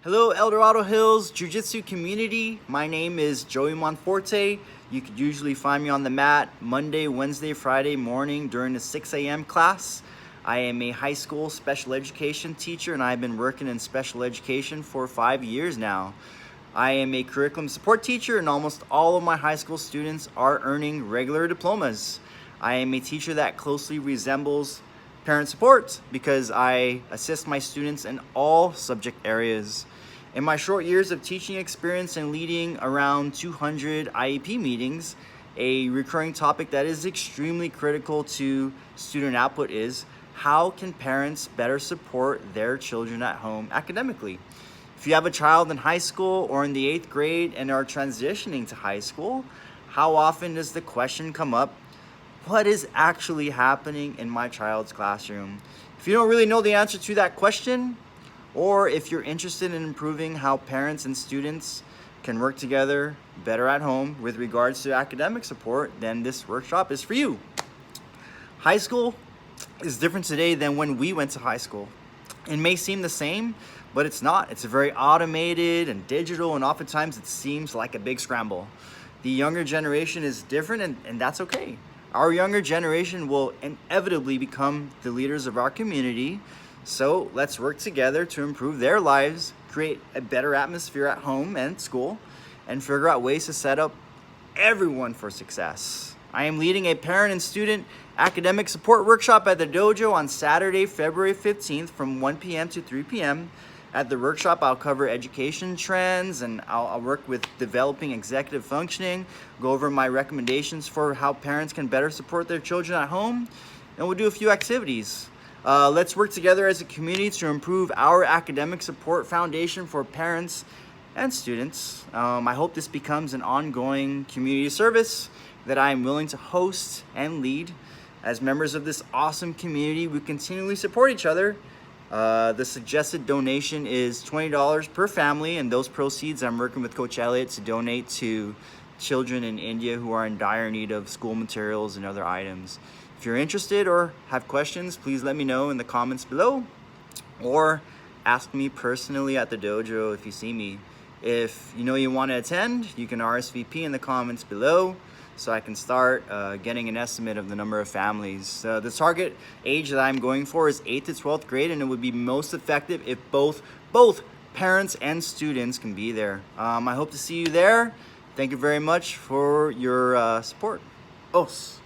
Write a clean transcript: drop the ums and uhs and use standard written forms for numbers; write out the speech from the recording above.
Hello, El Dorado Hills Jiu-Jitsu community. My name is Joey Monforte. You could usually find me on the mat Monday, Wednesday, Friday morning during the 6 a.m. class. I am a high school special education teacher and I've been working in special education for 5 years now. I am a curriculum support teacher and almost all of my high school students are earning regular diplomas. I am a teacher that closely resembles parent support because I assist my students in all subject areas. In my short years of teaching experience and leading around 200 IEP meetings, a recurring topic that is extremely critical to student output is how can parents better support their children at home academically? If you have a child in high school or in the 8th grade and are transitioning to high school, how often does the question come up, what is actually happening in my child's classroom? If you don't really know the answer to that question, or if you're interested in improving how parents and students can work together better at home with regards to academic support, then this workshop is for you. High school is different today than when we went to high school. It may seem the same, but it's not. It's very automated and digital, and oftentimes it seems like a big scramble. The younger generation is different, and that's okay. Our younger generation will inevitably become the leaders of our community, so let's work together to improve their lives, create a better atmosphere at home and school, and figure out ways to set up everyone for success. I am leading a parent and student academic support workshop at the dojo on Saturday, February 15th from 1 p.m. to 3 p.m. At the workshop, I'll cover education trends and I'll work with developing executive functioning, go over my recommendations for how parents can better support their children at home, and we'll do a few activities. Let's work together as a community to improve our academic support foundation for parents and students. I hope this becomes an ongoing community service that I am willing to host and lead. As members of this awesome community, we continually support each other. The suggested donation is $20 per family, and those proceeds I'm working with Coach Elliott to donate to children in India who are in dire need of school materials and other items. If you're interested or have questions, please let me know in the comments below, or ask me personally at the dojo if you see me. If you know you want to attend, you can RSVP in the comments below so I can start getting an estimate of the number of families. The target age that I'm going for is 8th to 12th grade, and it would be most effective if both parents and students can be there. I hope to see you there. Thank you very much for your support. Os.